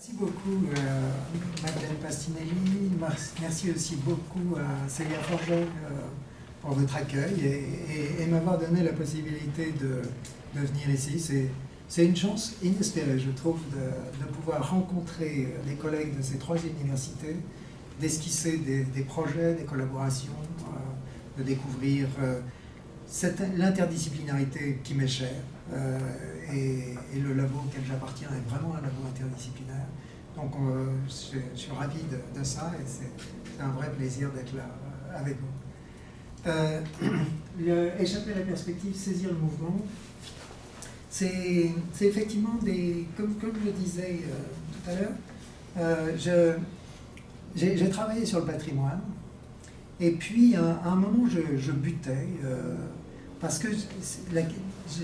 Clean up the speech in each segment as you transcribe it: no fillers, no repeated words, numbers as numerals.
Merci beaucoup Madeleine Pastinelli, merci aussi beaucoup à Célia Forget pour votre accueil et m'avoir donné la possibilité de venir ici. C'est une chance inespérée, je trouve, de pouvoir rencontrer les collègues de ces trois universités, d'esquisser des projets, des collaborations, de découvrir l'interdisciplinarité qui m'est chère. Et le labo auquel j'appartiens est vraiment un labo interdisciplinaire. Donc je suis ravi de ça et c'est un vrai plaisir d'être là avec vous. Échapper à la perspective, saisir le mouvement, c'est effectivement comme je le disais tout à l'heure, j'ai travaillé sur le patrimoine et puis à un moment je butais parce que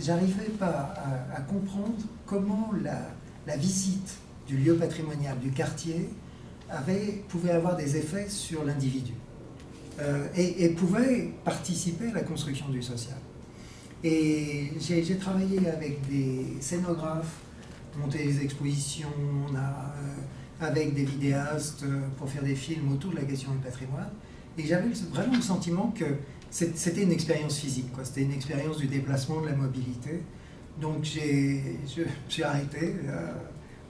j'arrivais pas à comprendre comment la visite du lieu patrimonial, du quartier, pouvait avoir des effets sur l'individu et pouvait participer à la construction du social. Et j'ai travaillé avec des scénographes, monté des expositions, avec des vidéastes pour faire des films autour de la question du patrimoine. Et j'avais vraiment le sentiment que c'était une expérience physique, c'était une expérience du déplacement, de la mobilité. Donc j'ai arrêté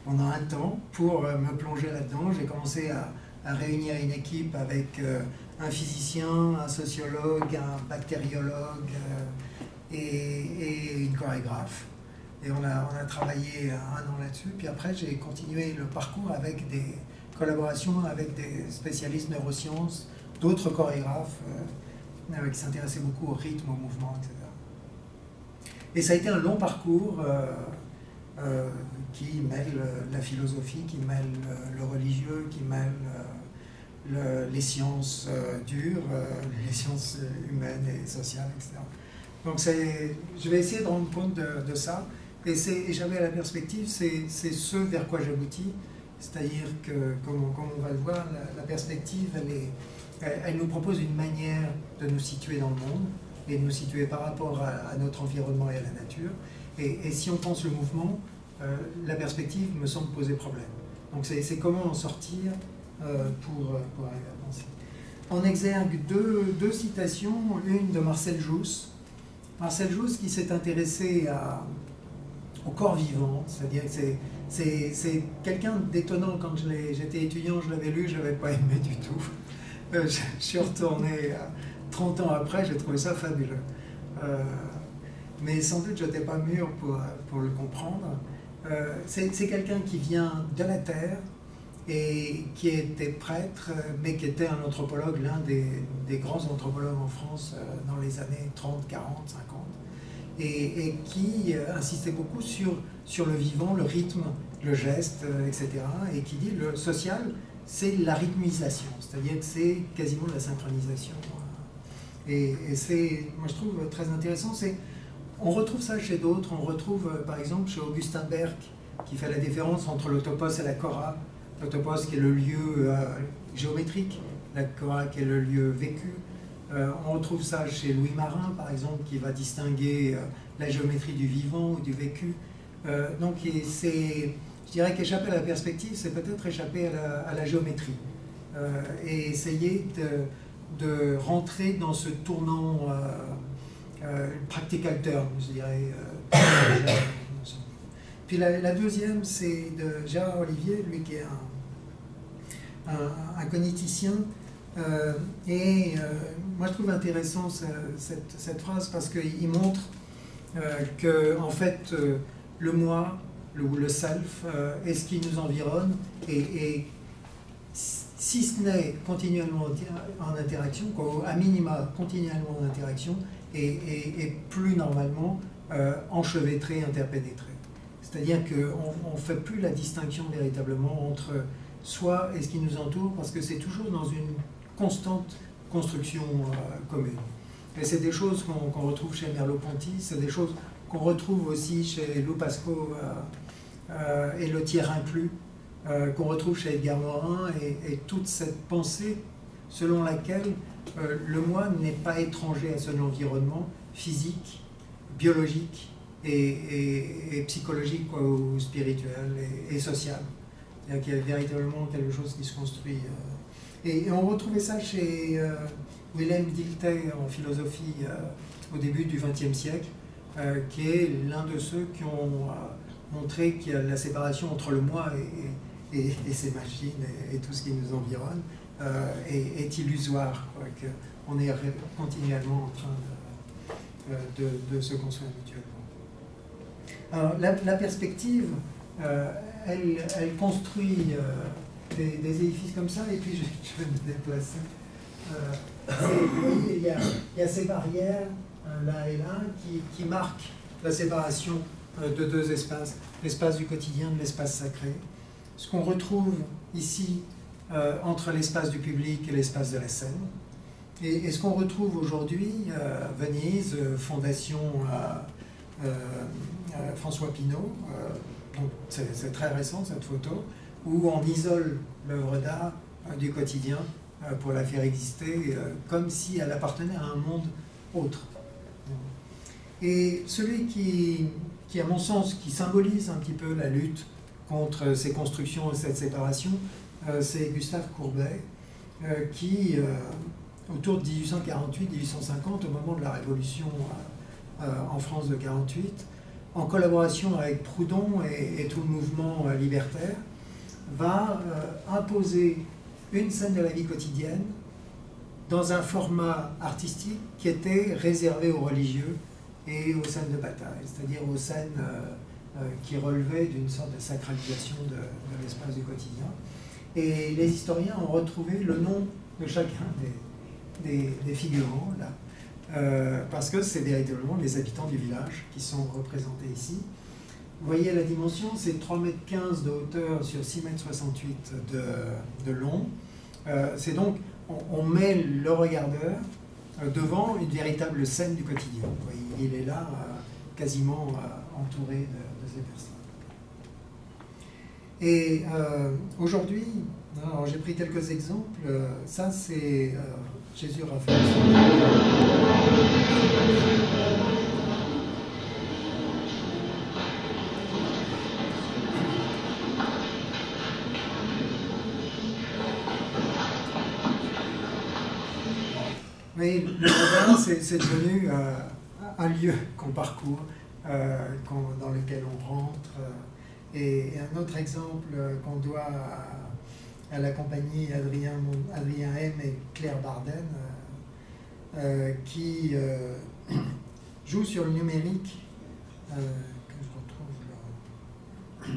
pendant un temps pour me plonger là-dedans. J'ai commencé à réunir une équipe avec un physicien, un sociologue, un bactériologue et une chorégraphe. Et on a travaillé un an là-dessus. Puis après, j'ai continué le parcours avec des collaborations avec des spécialistes neurosciences, d'autres chorégraphes qui s'intéressaient beaucoup au rythme, au mouvement, etc. Et ça a été un long parcours qui mêle la philosophie, qui mêle le religieux, qui mêle les sciences dures, les sciences humaines et sociales, etc. Donc je vais essayer de rendre compte de ça. Et j'avais la perspective, c'est ce vers quoi j'aboutis. C'est-à-dire que, comme on va le voir, la perspective, elle nous propose une manière de nous situer dans le monde et de nous situer par rapport à notre environnement et à la nature. Et si on pense le mouvement, la perspective me semble poser problème. Donc c'est comment en sortir pour arriver à penser. En exergue deux citations, une de Marcel Jousse. Marcel Jousse qui s'est intéressé au corps vivant, c'est-à-dire que c'est quelqu'un d'étonnant. Quand j'étais étudiant, je l'avais lu, je n'avais pas aimé du tout. Je suis retourné 30 ans après, j'ai trouvé ça fabuleux. Mais sans doute, je n'étais pas mûr pour le comprendre. C'est quelqu'un qui vient de la Terre et qui était prêtre, mais qui était un anthropologue, l'un des grands anthropologues en France dans les années 30, 40, 50, et qui insistait beaucoup sur le vivant, le rythme, le geste, etc. Et qui dit le social, c'est la rythmisation, c'est-à-dire que c'est quasiment la synchronisation. Et moi je trouve très intéressant, on retrouve ça chez d'autres, on retrouve par exemple chez Augustin Berg, qui fait la différence entre l'autopos et la chora. L'autopos qui est le lieu géométrique, la chora qui est le lieu vécu. On retrouve ça chez Louis Marin, par exemple, qui va distinguer la géométrie du vivant ou du vécu. Donc je dirais qu'échapper à la perspective, c'est peut-être échapper à la géométrie et essayer de rentrer dans ce tournant practical term, je dirais. Puis la deuxième, c'est de Gérard Olivier, lui qui est un cogniticien. Moi, je trouve intéressant cette phrase parce qu'il montre que, en fait, le moi, le self, est ce qui nous environne, et si ce n'est continuellement en interaction, à minima continuellement en interaction, et plus normalement enchevêtré, interpénétré. C'est-à-dire qu'on ne fait plus la distinction véritablement entre soi et ce qui nous entoure, parce que c'est toujours dans une constante construction commune. Et c'est des choses qu'on retrouve chez Merleau-Ponty, c'est des choses qu'on retrouve aussi chez Lou Pascoe et le tiers inclus, qu'on retrouve chez Edgar Morin, et toute cette pensée selon laquelle le moi n'est pas étranger à son environnement physique, biologique et psychologique, ou spirituel et social. C'est-à-dire qu'il y a véritablement quelque chose qui se construit. Et on retrouvait ça chez Willem Dilthey en philosophie au début du XXe siècle, qui est l'un de ceux qui ont montré que la séparation entre le moi et ses machines et tout ce qui nous environne est illusoire, qu'on est continuellement en train de se construire mutuellement. Alors, la perspective, elle construit des édifices comme ça, et puis je vais me déplacer. Il y a ces barrières, là et là, qui marquent la séparation de deux espaces, l'espace du quotidien de l'espace sacré. Ce qu'on retrouve ici entre l'espace du public et l'espace de la scène. Et ce qu'on retrouve aujourd'hui, Venise, Fondation François Pinault, c'est très récent cette photo, où on isole l'œuvre d'art du quotidien pour la faire exister comme si elle appartenait à un monde autre. Et celui qui, à mon sens, qui symbolise un petit peu la lutte contre ces constructions et cette séparation, c'est Gustave Courbet, qui, autour de 1848-1850, au moment de la Révolution en France de 1948, en collaboration avec Proudhon et tout le mouvement libertaire, va imposer une scène de la vie quotidienne dans un format artistique qui était réservé aux religieux et aux scènes de bataille, c'est-à-dire aux scènes qui relevaient d'une sorte de sacralisation de l'espace du quotidien. Et les historiens ont retrouvé le nom de chacun des figurants, là, parce que c'est véritablement les habitants du village qui sont représentés ici. Vous voyez la dimension, c'est 3,15 m de hauteur sur 6,68 m de long. C'est donc, on met le regardeur devant une véritable scène du quotidien. Vous voyez, il est là, quasiment entouré de ces personnes. Et aujourd'hui, j'ai pris quelques exemples. Ça, c'est Jésus Raphaël. Mais le jardin, c'est devenu un lieu qu'on parcourt, dans lequel on rentre. Et un autre exemple qu'on doit à la compagnie Adrien M et Claire Barden, qui joue sur le numérique, que je retrouve là.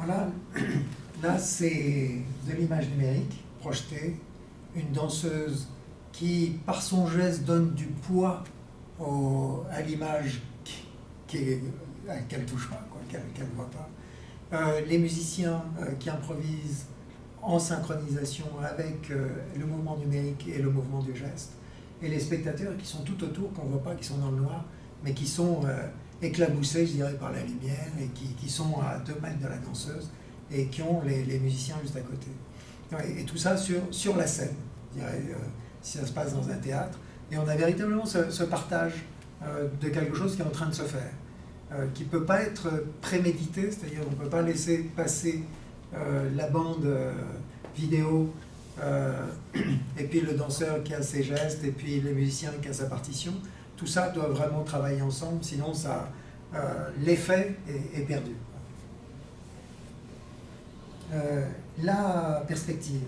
Voilà, là c'est de l'image numérique projetée, une danseuse qui par son geste donne du poids à l'image qu'elle ne touche pas, qu'elle ne voit pas. Les musiciens qui improvisent en synchronisation avec le mouvement numérique et le mouvement du geste. Et les spectateurs qui sont tout autour, qu'on ne voit pas, qui sont dans le noir, mais qui sont éclabousés, je dirais, par la lumière, et qui sont à 2 mètres de la danseuse, et qui ont les musiciens juste à côté. Et tout ça sur la scène, je dirais, si ça se passe dans un théâtre. Et on a véritablement ce partage de quelque chose qui est en train de se faire, qui ne peut pas être prémédité, c'est-à-dire on ne peut pas laisser passer la bande vidéo, et puis le danseur qui a ses gestes, et puis les musiciens qui a sa partition. Tout ça doit vraiment travailler ensemble, sinon l'effet est perdu. La perspective.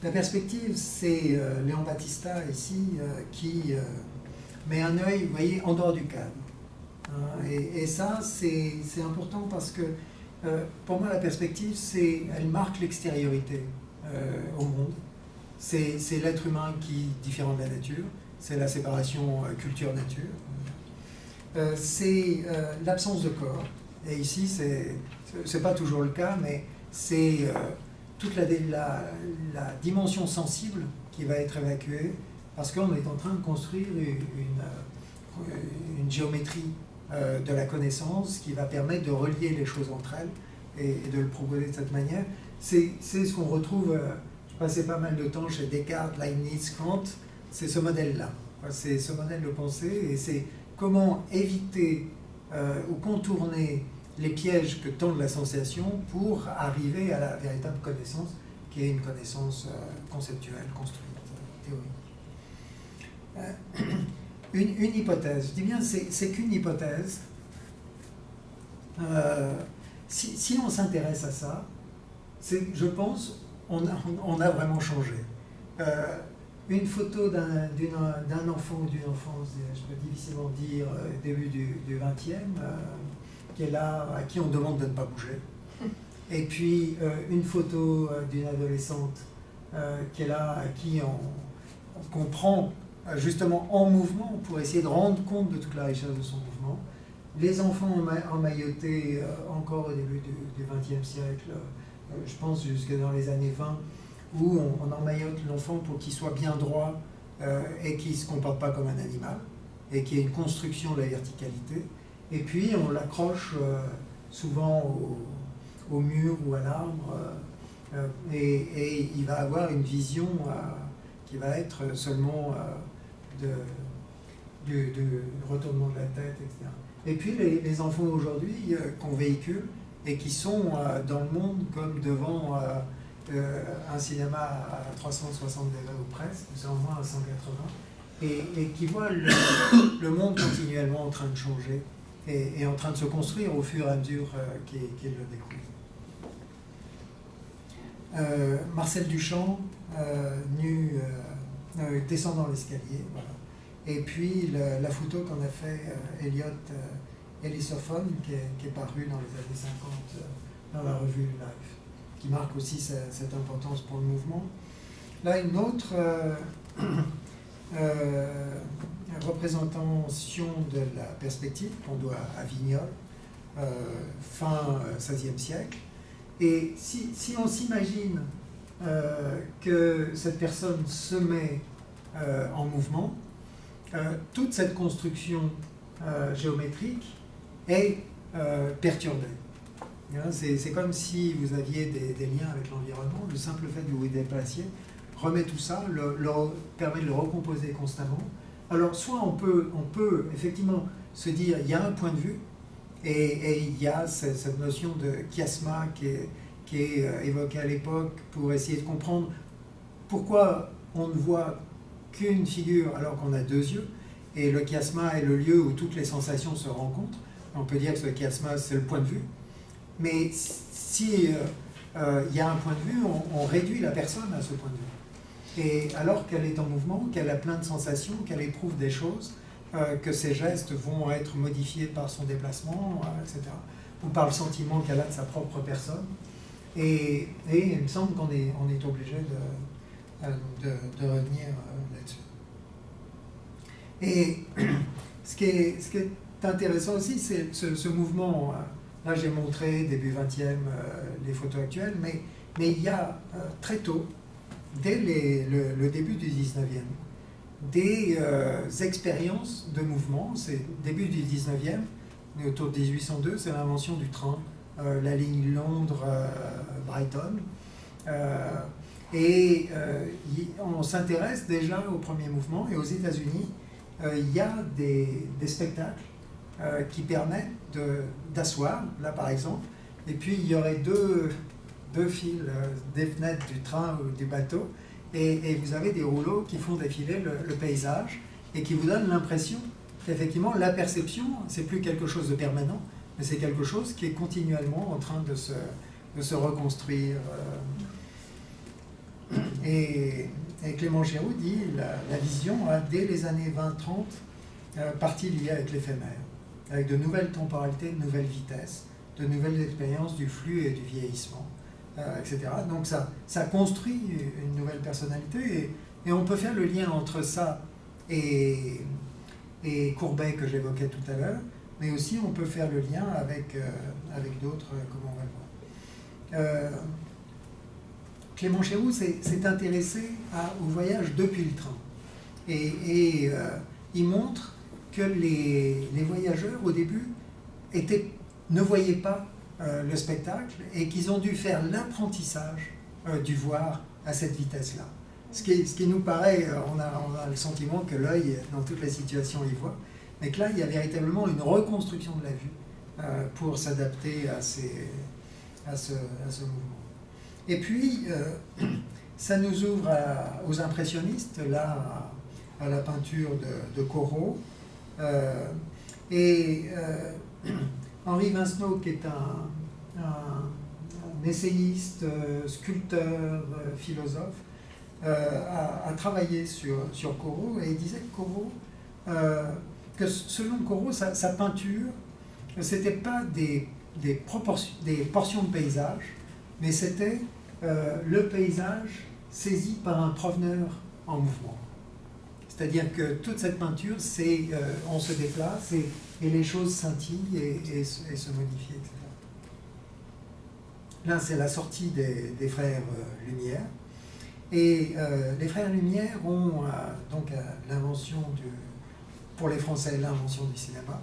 La perspective, c'est Léon Battista ici qui met un œil, vous voyez, en dehors du cadre. Et ça, c'est important parce que pour moi, la perspective, elle marque l'extériorité au monde. C'est l'être humain qui est différent de la nature. C'est la séparation culture-nature. C'est l'absence de corps. Et ici, c'est pas toujours le cas, mais c'est toute la dimension sensible qui va être évacuée, parce qu'on est en train de construire une géométrie de la connaissance qui va permettre de relier les choses entre elles et de le proposer de cette manière. C'est ce qu'on retrouve, je passais pas mal de temps chez Descartes, Leibniz, Kant, c'est ce modèle-là. C'est ce modèle de pensée et c'est comment éviter ou contourner les pièges que tend la sensation pour arriver à la véritable connaissance qui est une connaissance conceptuelle, construite, théorique. Une hypothèse, je dis bien c'est qu'une hypothèse. Si on s'intéresse à ça, je pense on a vraiment changé. Une photo d'un enfant ou d'une enfance, je peux difficilement dire début du XXe, qui est là, à qui on demande de ne pas bouger. Et puis une photo d'une adolescente qui est là, à qui on comprend justement en mouvement pour essayer de rendre compte de toute la richesse de son mouvement. Les enfants emmaillotés encore au début du XXe siècle, je pense jusque dans les années 20, où on emmaillote l'enfant pour qu'il soit bien droit et qu'il ne se comporte pas comme un animal, et qu'il y ait une construction de la verticalité. Et puis on l'accroche souvent au mur ou à l'arbre, et il va avoir une vision qui va être seulement de retournement de la tête, etc. Et puis les enfants aujourd'hui qu'on véhicule et qui sont dans le monde comme devant un cinéma à 360 degrés ou presque, ou au moins à 180, et qui voient le monde continuellement en train de changer et en train de se construire au fur et à mesure qu'ils le découvrent. Marcel Duchamp, descendant l'escalier, voilà. Et puis la photo qu'en a fait Elliot Elisophone, qui est parue dans les années 50 dans la revue Life, qui marque aussi cette importance pour le mouvement. Là, une autre représentation de la perspective qu'on doit à Vignol, fin XVIe siècle. Et si on s'imagine que cette personne se met en mouvement, toute cette construction géométrique est perturbée. C'est comme si vous aviez des liens avec l'environnement. Le simple fait de vous déplacer remet tout ça, permet de le recomposer constamment. Alors soit on peut effectivement se dire il y a un point de vue et il y a cette notion de chiasma qui est évoquée à l'époque pour essayer de comprendre pourquoi on ne voit qu'une figure alors qu'on a deux yeux, et le chiasma est le lieu où toutes les sensations se rencontrent. On peut dire que ce chiasma c'est le point de vue, mais si il y a un point de vue, on réduit la personne à ce point de vue. Et alors qu'elle est en mouvement, qu'elle a plein de sensations, qu'elle éprouve des choses, que ses gestes vont être modifiés par son déplacement, etc. Ou par le sentiment qu'elle a de sa propre personne. Et il me semble qu'on est obligé de revenir là-dessus. Et ce qui est intéressant aussi, c'est ce mouvement. Là, j'ai montré début 20e les photos actuelles, mais il y a très tôt, dès le début du 19e, des expériences de mouvement. C'est début du 19e, autour de 1802, c'est l'invention du train, la ligne Londres-Brighton. On s'intéresse déjà au premier mouvement, et aux États-Unis, il y a des spectacles qui permettent d'asseoir, là par exemple, et puis il y aurait deux fils des fenêtres du train ou du bateau, et vous avez des rouleaux qui font défiler le paysage et qui vous donnent l'impression qu'effectivement la perception, c'est plus quelque chose de permanent, mais c'est quelque chose qui est continuellement en train de se reconstruire. Et Clément Géroux dit la vision a dès les années 20-30 partie liée avec l'éphémère, avec de nouvelles temporalités, de nouvelles vitesses, de nouvelles expériences du flux et du vieillissement, etc. Donc ça construit une nouvelle personnalité, et on peut faire le lien entre ça et Courbet que j'évoquais tout à l'heure, mais aussi on peut faire le lien avec d'autres, comme on va le voir. Clément Chéroux s'est intéressé au voyage depuis le train. Et il montre que les voyageurs, au début, ne voyaient pas le spectacle et qu'ils ont dû faire l'apprentissage du voir à cette vitesse-là. Ce qui nous paraît, on a le sentiment que l'œil, dans toutes les situations, il voit, mais que là, il y a véritablement une reconstruction de la vue pour s'adapter à ce mouvement. Et puis, ça nous ouvre aux impressionnistes, là, à la peinture de Corot. Henri Vincenot, qui est un essayiste, sculpteur, philosophe, a travaillé sur Corot, et il disait que Corot, que selon Corot, sa peinture, c'était pas des portions de paysage, mais c'était le paysage saisi par un proveneur en mouvement. C'est-à-dire que toute cette peinture, c'est on se déplace et les choses scintillent et se modifient, etc. Là, c'est la sortie des frères Lumière. Et les frères Lumière ont donc l'invention pour les Français, l'invention du cinéma.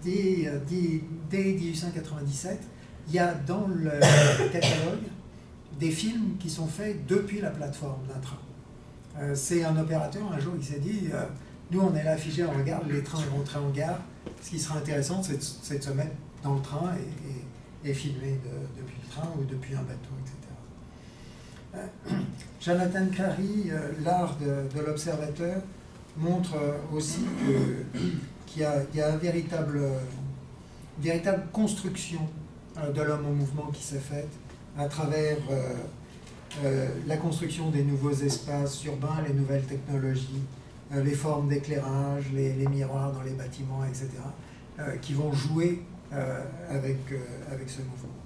Dès 1897, il y a dans le catalogue des films qui sont faits depuis la plateforme d'un train. C'est un opérateur, un jour, il s'est dit, nous on est là figé, on regarde, les trains vont rentrer en gare, ce qui sera intéressant, c'est de se mettre dans le train et filmer depuis le train ou depuis un bateau, etc. Jonathan Crary, l'art de l'observateur, montre aussi qu'il y a une véritable construction de l'homme en mouvement qui s'est faite à travers la construction des nouveaux espaces urbains, les nouvelles technologies, les formes d'éclairage, les miroirs dans les bâtiments, etc., qui vont jouer avec ce mouvement.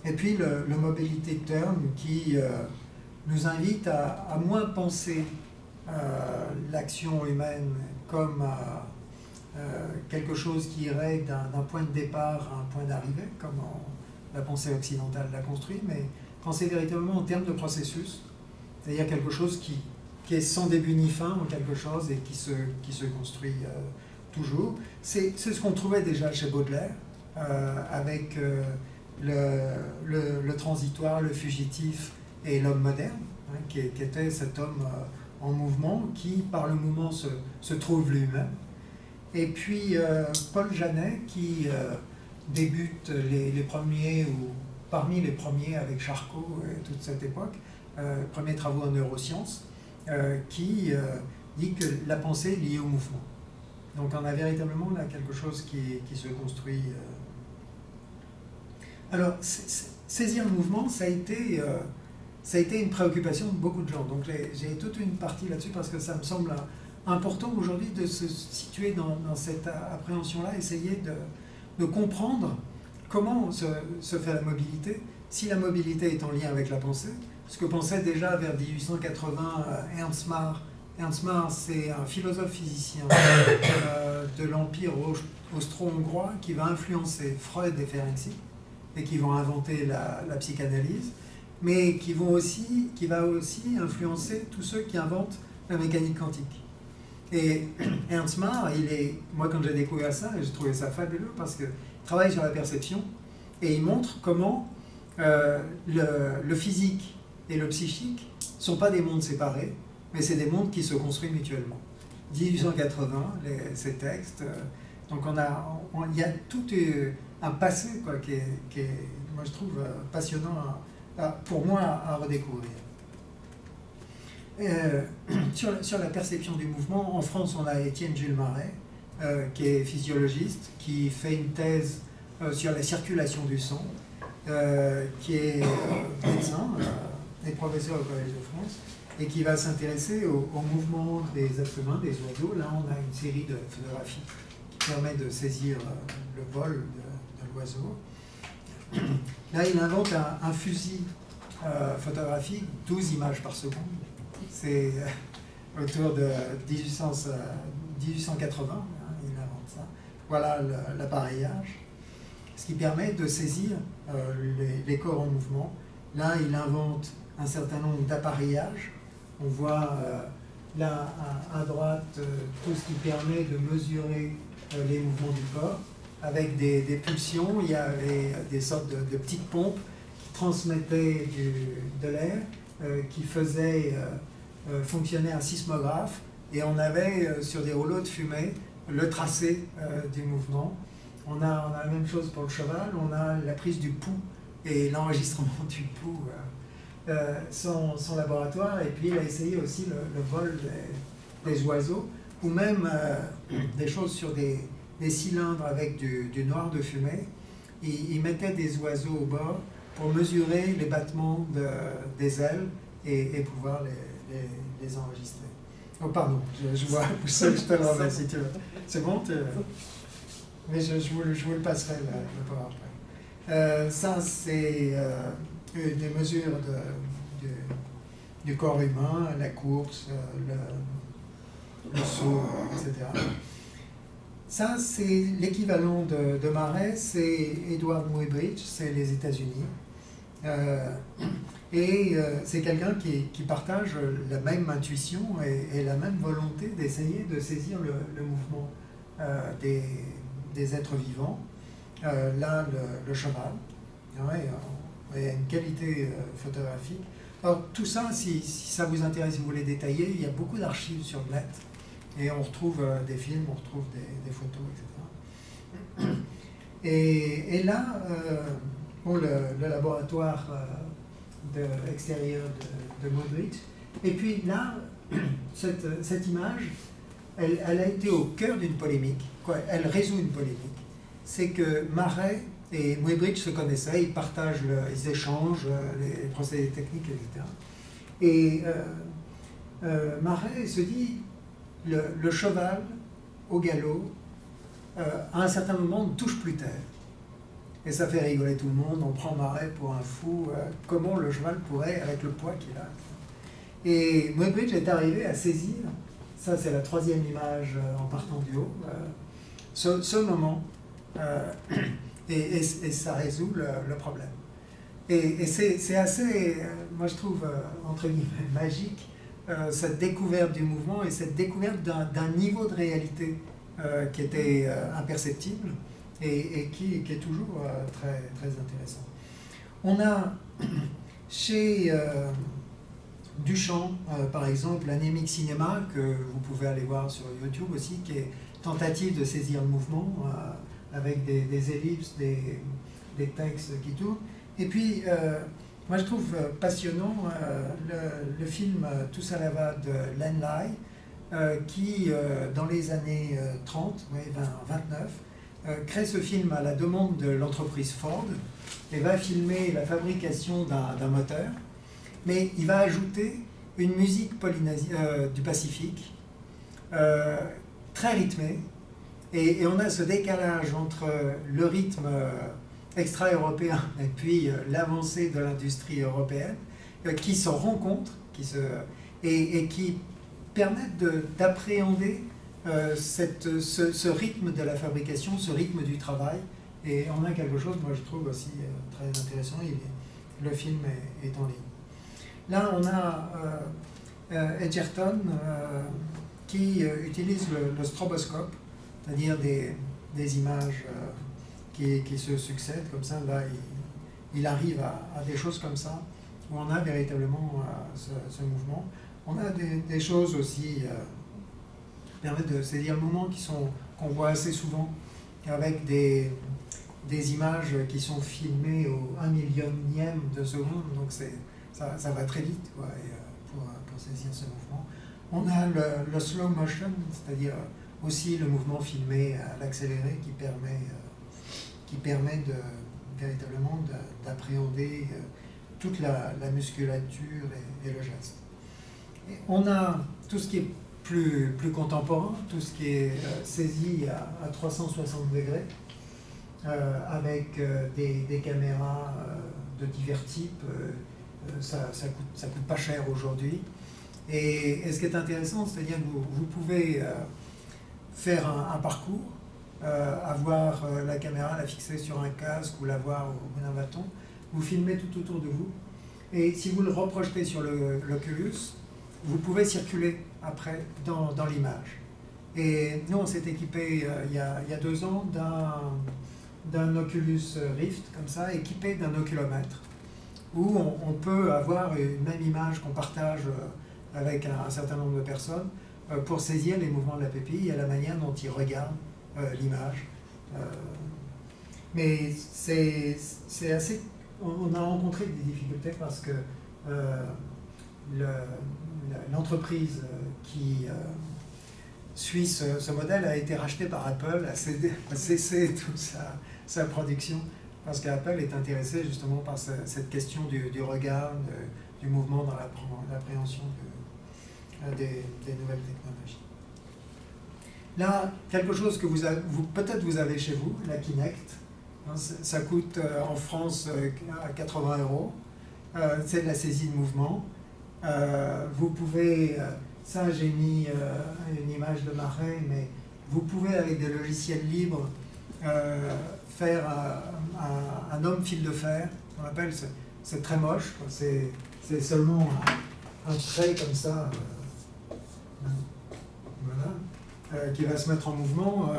Et puis le mobility turn qui nous invite à moins penser l'action humaine comme quelque chose qui irait d'un point de départ à un point d'arrivée, comme la pensée occidentale l'a construit, mais penser véritablement en termes de processus, c'est-à-dire quelque chose qui est sans début ni fin, en quelque chose et qui se construit toujours. C'est ce qu'on trouvait déjà chez Baudelaire, avec le transitoire, le fugitif et l'homme moderne, hein, qui était cet homme en mouvement, qui par le mouvement se trouve lui-même. Et puis Paul Janet, qui débute les premiers, ou parmi les premiers avec Charcot et toute cette époque, premiers travaux en neurosciences, qui dit que la pensée est liée au mouvement. Donc on a véritablement là quelque chose qui se construit. Alors, saisir le mouvement, ça a été une préoccupation de beaucoup de gens. Donc j'ai toute une partie là-dessus parce que ça me semble important aujourd'hui de se situer dans cette appréhension-là, essayer de comprendre comment se fait la mobilité, si la mobilité est en lien avec la pensée, ce que pensait déjà vers 1880 Ernst Mach. Ernst Mach, c'est un philosophe physicien de l'Empire austro-hongrois qui va influencer Freud et Ferenczi et qui vont inventer la psychanalyse, mais qui va aussi influencer tous ceux qui inventent la mécanique quantique. Et Ernst Mach, moi quand j'ai découvert ça, j'ai trouvé ça fabuleux parce qu'il travaille sur la perception et il montre comment le physique et le psychique ne sont pas des mondes séparés, mais c'est des mondes qui se construisent mutuellement. 1880, ces textes, donc il y a tout un passé quoi, qui est, moi je trouve, passionnant pour moi à redécouvrir. Sur la perception du mouvement, en France, on a Étienne Jules Marais, qui est physiologiste, qui fait une thèse sur la circulation du sang, qui est médecin et professeur au Collège de France, et qui va s'intéresser au mouvement des êtres humains, des oiseaux. Là, on a une série de photographies qui permet de saisir le vol de l'oiseau. Là, il invente un fusil photographique, 12 images par seconde. C'est autour de 1880, hein, il invente ça. Voilà l'appareillage. ce qui permet de saisir les corps en mouvement. Là, il invente un certain nombre d'appareillages. On voit là à droite tout ce qui permet de mesurer les mouvements du corps. Avec des pulsions, il y avait des sortes de petites pompes qui transmettaient de l'air, qui faisaient fonctionner un sismographe, et on avait sur des rouleaux de fumée le tracé du mouvement. On a la même chose pour le cheval, on a la prise du pouls et l'enregistrement du pouls. Son laboratoire, et puis il a essayé aussi le vol des oiseaux, ou même des choses sur des cylindres avec du noir de fumée. Il mettait des oiseaux au bord pour mesurer les battements des ailes et pouvoir les enregistrer. Oh pardon, je vois, je te le remets si tu veux. C'est bon mais je vous le passerai le PowerPoint. Ça, c'est des mesures du corps humain, la course, le saut, etc. Ça, c'est l'équivalent de Marey, c'est Edward Muybridge, c'est les États-Unis. C'est quelqu'un qui partage la même intuition et la même volonté d'essayer de saisir le mouvement des êtres vivants. Là, le cheval. Ouais, il y a une qualité photographique. Alors, tout ça, si ça vous intéresse, si vous voulez détailler, il y a beaucoup d'archives sur le net. Et on retrouve des films, on retrouve des photos, etc. Et là, le laboratoire extérieur de Muybridge. Et puis là, cette image, elle a été au cœur d'une polémique. Elle résout une polémique. C'est que Marey et Muybridge se connaissaient, ils partagent, ils échangent les procédés techniques, etc. Et Marey se dit, le cheval au galop, à un certain moment, ne touche plus terre. Et ça fait rigoler tout le monde, on prend Marey pour un fou, comment le cheval pourrait, avec le poids qu'il a. Et Muybridge est arrivé à saisir, ça c'est la troisième image en partant du haut, ce moment, et ça résout le problème. Et c'est assez, moi je trouve, entre guillemets, magique, cette découverte du mouvement et cette découverte d'un niveau de réalité qui était imperceptible et qui est toujours très, très intéressant. On a chez Duchamp, par exemple, l'Anémique Cinéma, que vous pouvez aller voir sur YouTube aussi, qui est tentative de saisir le mouvement avec des ellipses, des textes qui tournent. Et puis, moi je trouve passionnant le film Tous à la va de Len Lye, qui, dans les années 30, 29, crée ce film à la demande de l'entreprise Ford et va filmer la fabrication d'un moteur, mais il va ajouter une musique du Pacifique très rythmée, et on a ce décalage entre le rythme extra-européen et puis l'avancée de l'industrie européenne qui se rencontrent et qui permettent d'appréhender ce rythme de la fabrication, ce rythme du travail. Et on a quelque chose, moi je trouve aussi très intéressant, le film est en ligne. Là on a Edgerton qui utilise le stroboscope, c'est-à-dire des images qui se succèdent comme ça. Là il arrive à des choses comme ça, où on a véritablement ce mouvement. On a des choses aussi qui permettent de saisir le mouvement qu'on voit assez souvent, avec des images qui sont filmées au 1/1000e de seconde, donc ça va très vite quoi, pour saisir ce mouvement. On a le slow motion, c'est-à-dire aussi le mouvement filmé à l'accéléré qui permet véritablement d'appréhender toute la musculature et le geste. Et on a tout ce qui est plus contemporain, tout ce qui est saisi à 360 degrés, avec des caméras de divers types. Ça coûte pas cher aujourd'hui. Et ce qui est intéressant, c'est-à-dire que vous pouvez faire un parcours avoir la caméra, la fixer sur un casque ou l'avoir au bout d'un bâton. Vous filmez tout autour de vous. Et si vous le reprojetez sur l'Oculus, vous pouvez circuler après dans l'image. Et nous, on s'est équipé il y a 2 ans d'un Oculus Rift, comme ça, équipé d'un oculomètre, où on peut avoir une même image qu'on partage avec un certain nombre de personnes pour saisir les mouvements de la pupille et la manière dont ils regardent l'image. Mais c'est assez... On a rencontré des difficultés parce que l'entreprise qui suit ce modèle a été rachetée par Apple, a cessé toute sa production, parce qu'Apple est intéressé justement par cette question du regard, du mouvement dans l'appréhension des nouvelles technologies. Là, quelque chose que peut-être vous avez chez vous, la Kinect. Ça coûte en France 80 €. C'est de la saisie de mouvement. Vous pouvez, ça j'ai mis une image de marais, mais vous pouvez avec des logiciels libres faire un homme fil de fer, on appelle, c'est très moche, c'est seulement un trait comme ça, voilà, qui va se mettre en mouvement,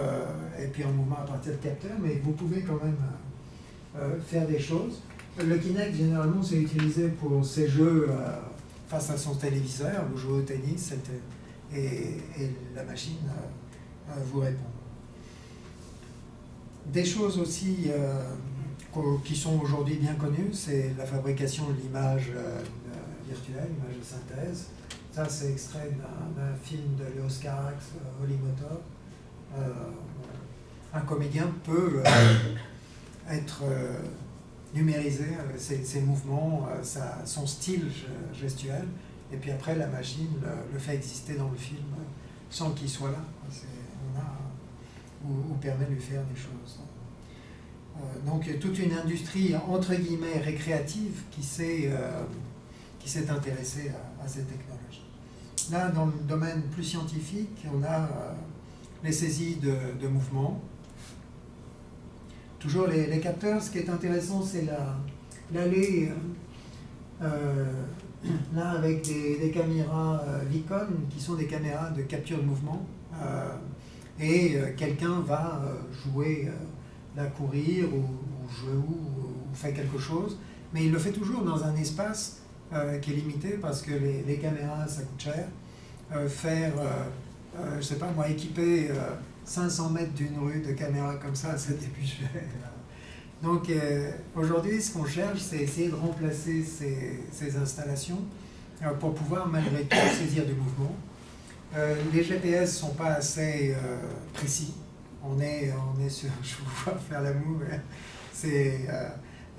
et puis en mouvement à partir de capteurs, mais vous pouvez quand même faire des choses. Le Kinect, généralement, c'est utilisé pour ces jeux face à son téléviseur, vous jouez au tennis, et la machine vous répond. Des choses aussi qui sont aujourd'hui bien connues, c'est la fabrication de l'image virtuelle, l'image de synthèse. Ça, c'est extrait d'un film de Léos Carax, Holy Motor. Un comédien peut être numérisé, ses mouvements, son style gestuel, et puis après, la machine le fait exister dans le film sans qu'il soit là. Ou permet de lui faire des choses. Donc toute une industrie entre guillemets récréative qui s'est intéressée à cette technologie. Là, dans le domaine plus scientifique, on a les saisies de mouvements. Toujours les capteurs, ce qui est intéressant, c'est l'aller là avec des caméras Vicon, qui sont des caméras de capture de mouvement. Et quelqu'un va jouer, courir ou jouer ou faire quelque chose, mais il le fait toujours dans un espace qui est limité parce que les caméras ça coûte cher. Je sais pas moi, équiper 500 mètres d'une rue de caméras comme ça début cher. Donc aujourd'hui, ce qu'on cherche, c'est essayer de remplacer ces installations pour pouvoir malgré tout saisir du mouvement. Les GPS ne sont pas assez précis. On est sur, je vous vois faire la moue,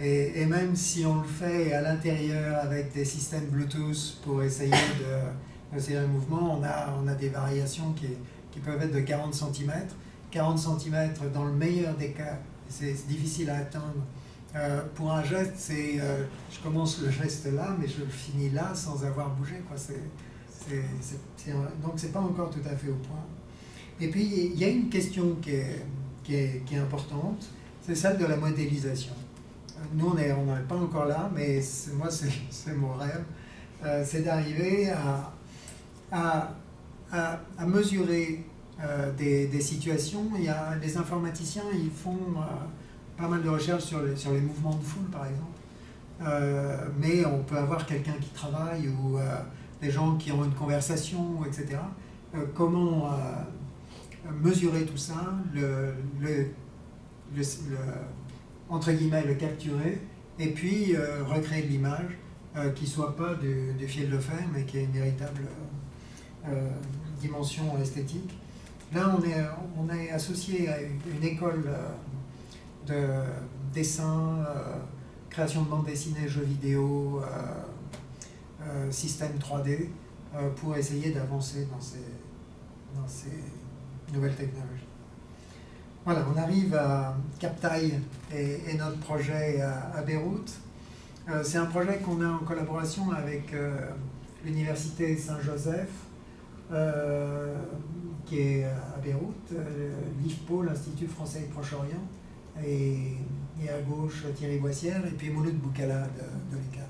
et même si on le fait à l'intérieur avec des systèmes Bluetooth pour essayer de saisir le mouvement, on a des variations qui peuvent être de 40 cm. 40 cm dans le meilleur des cas, c'est difficile à atteindre. Pour un geste, je commence le geste là, mais je le finis là sans avoir bougé, quoi. Donc c'est pas encore tout à fait au point. Et puis il y a une question qui est importante, c'est celle de la modélisation. Nous on n'est pas encore là, mais moi c'est mon rêve, c'est d'arriver à mesurer des situations. Il y a des informaticiens, ils font pas mal de recherches sur les mouvements de foule par exemple, mais on peut avoir quelqu'un qui travaille ou des gens qui ont une conversation, etc. Comment mesurer tout ça, entre guillemets, le capturer, et puis recréer de l'image qui ne soit pas du fil de fer, mais qui ait une véritable dimension esthétique. Là, on est associé à une école de dessin, création de bande dessinée, jeux vidéo, système 3D, pour essayer d'avancer dans ces nouvelles technologies. Voilà, on arrive à Captail et notre projet à Beyrouth. C'est un projet qu'on a en collaboration avec l'Université Saint-Joseph, qui est à Beyrouth, l'IFPO, l'Institut français et Proche-Orient, et à gauche Thierry Boissière, et puis Mouloud Boukala de l'ECA.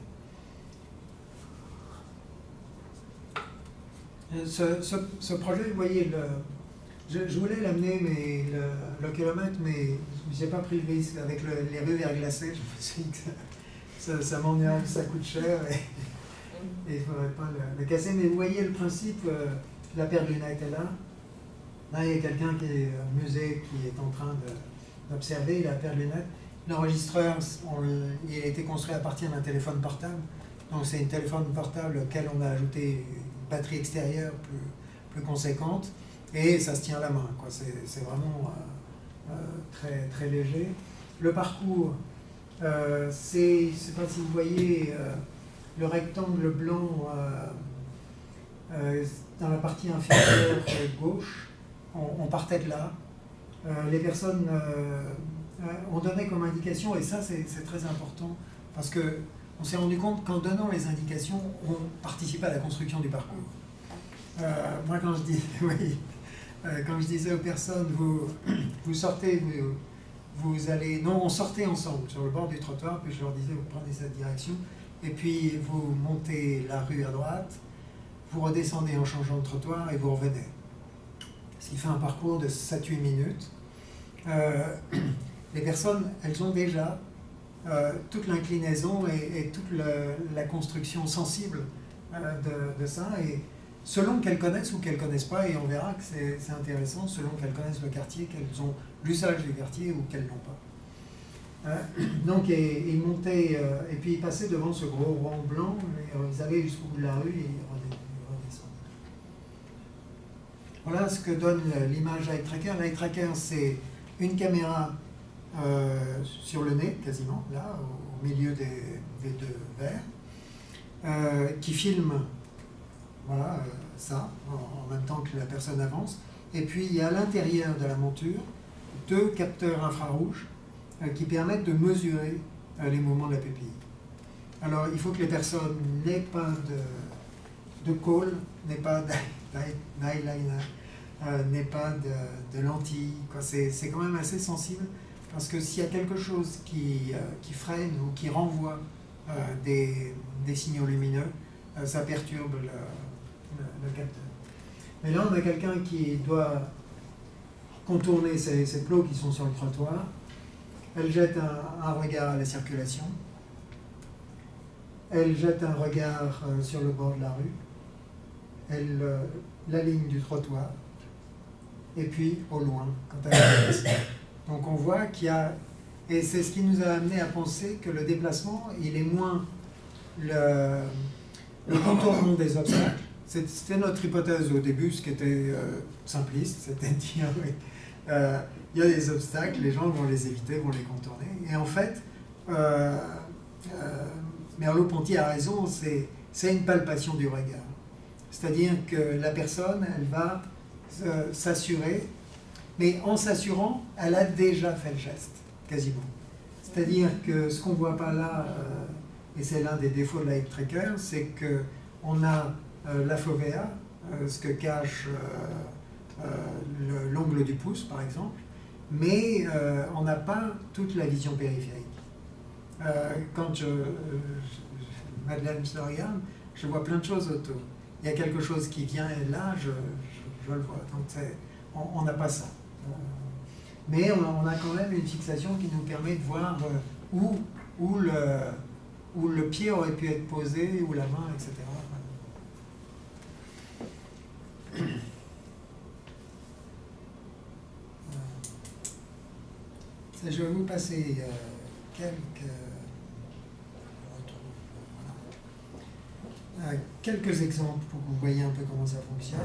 Ce projet, vous voyez, je voulais l'amener, mais le kilomètre, mais je n'ai pas pris le risque. Avec les rues verglacées, je me suis dit que ça m'emmerde, ça coûte cher, et il ne faudrait pas le casser. Mais vous voyez le principe, la paire de lunettes est là. Là, il y a quelqu'un qui est au musée qui est en train d'observer la paire de lunettes. L'enregistreur, il a été construit à partir d'un téléphone portable. Donc c'est un téléphone portable auquel on a ajouté une batterie extérieure plus conséquente. Et ça se tient à la main, quoi. C'est vraiment très, très léger. Le parcours, je ne sais pas si vous voyez le rectangle blanc dans la partie inférieure gauche. On partait de là. Les personnes ont donné comme indication, et ça c'est très important, parce qu'on s'est rendu compte qu'en donnant les indications, on participe à la construction du parcours. Moi quand je dis, oui, quand je disais aux personnes, vous sortez, vous allez... Non, on sortait ensemble sur le bord du trottoir, puis je leur disais, vous prenez cette direction, et puis vous montez la rue à droite, vous redescendez en changeant de trottoir et vous revenez. Ce qui fait un parcours de 7-8 minutes. Les personnes, elles ont déjà toute l'inclinaison et toute la construction sensible de ça, et selon qu'elles connaissent ou qu'elles ne connaissent pas, et on verra que c'est intéressant, selon qu'elles connaissent le quartier, qu'elles ont l'usage du quartier ou qu'elles n'ont pas. Donc, ils montaient, et puis ils passaient devant ce gros rond blanc, ils allaient jusqu'au bout de la rue et ils redescendaient. Voilà ce que donne l'image Eye Tracker. L'Eye Tracker, c'est une caméra sur le nez, quasiment, là, au milieu des deux verres, qui filme, voilà, ça, en même temps que la personne avance. Et puis, il y a à l'intérieur de la monture 2 capteurs infrarouges qui permettent de mesurer les mouvements de la pupille. Alors, il faut que les personnes n'aient pas de cône, n'aient pas d'eyeliner, n'aient pas de lentilles. C'est quand même assez sensible, parce que s'il y a quelque chose qui freine ou qui renvoie des signaux lumineux, ça perturbe le capteur. Mais là, on a quelqu'un qui doit contourner ces plots qui sont sur le trottoir. Elle jette un regard à la circulation. Elle jette un regard sur le bord de la rue. Elle la ligne du trottoir. Et puis, au loin, quand elle passe. Donc on voit qu'il y a... Et c'est ce qui nous a amené à penser que le déplacement, il est moins le contournement des obstacles. C'était notre hypothèse au début, ce qui était simpliste, c'était de dire, oui, il y a des obstacles, les gens vont les éviter, vont les contourner. Et en fait, Merleau-Ponty a raison, c'est une palpation du regard. C'est-à-dire que la personne, elle va s'assurer, mais en s'assurant, elle a déjà fait le geste, quasiment. C'est-à-dire que ce qu'on ne voit pas là, et c'est l'un des défauts de l'Eye Tracker, c'est qu'on a la fovea, ce que cache l'ongle du pouce, par exemple, mais on n'a pas toute la vision périphérique. Quand Madeleine se regarde, je vois plein de choses autour. Il y a quelque chose qui vient et là, je le vois. Donc on n'a pas ça. Mais on a quand même une fixation qui nous permet de voir où le pied aurait pu être posé, où la main, etc. Je vais vous passer quelques exemples pour que vous voyez un peu comment ça fonctionne.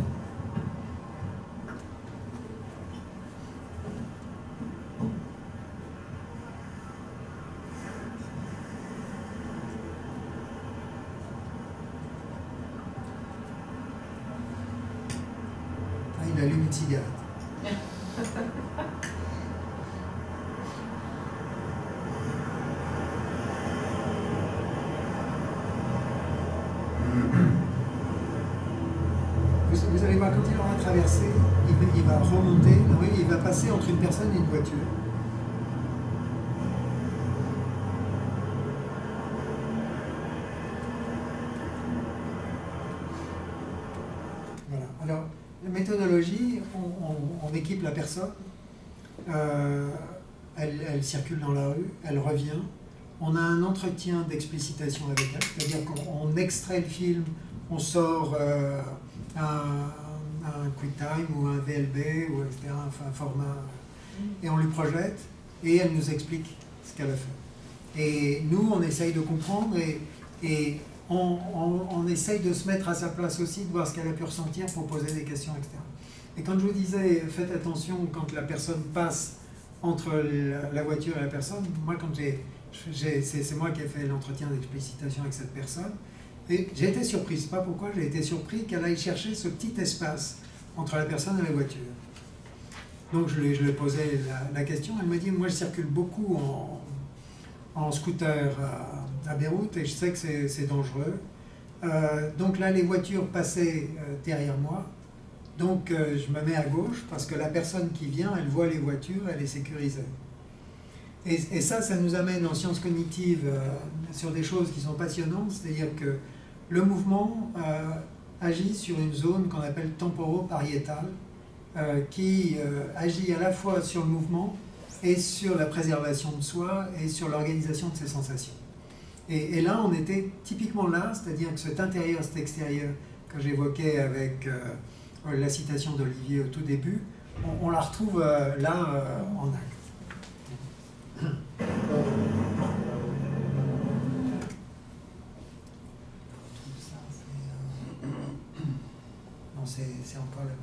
Il allume une cigarette. vous allez voir, quand il aura traversé, il va remonter, oui, il va passer entre une personne et une voiture. Voilà. Alors, la méthodologie, on équipe la personne, elle circule dans la rue, elle revient, on a un entretien d'explicitation avec elle, c'est-à-dire qu'on extrait le film, on sort un QuickTime ou un VLB, ou etc., enfin, un format, et on lui projette, et elle nous explique ce qu'elle a fait. Et nous, on essaye de comprendre, et on essaye de se mettre à sa place aussi, de voir ce qu'elle a pu ressentir pour poser des questions, etc. Et quand je vous disais, faites attention quand la personne passe entre la voiture et la personne, moi, quand c'est moi qui ai fait l'entretien d'explicitation avec cette personne, et j'ai été surpris, c'est pas pourquoi, j'ai été surpris qu'elle aille chercher ce petit espace entre la personne et la voiture. Donc je lui ai posé la question, elle m'a dit, moi je circule beaucoup en scooter à Beyrouth et je sais que c'est dangereux. Donc là les voitures passaient derrière moi, donc je me mets à gauche parce que la personne qui vient, elle voit les voitures, elle est sécurisée. Et ça nous amène en sciences cognitives sur des choses qui sont passionnantes, c'est-à-dire que le mouvement agit sur une zone qu'on appelle temporopariétale, qui agit à la fois sur le mouvement et sur la préservation de soi et sur l'organisation de ses sensations. Et là, on était typiquement là, c'est-à-dire que cet intérieur, cet extérieur que j'évoquais avec la citation d'Olivier au tout début, on la retrouve là en acte. Non, c'est encore le même.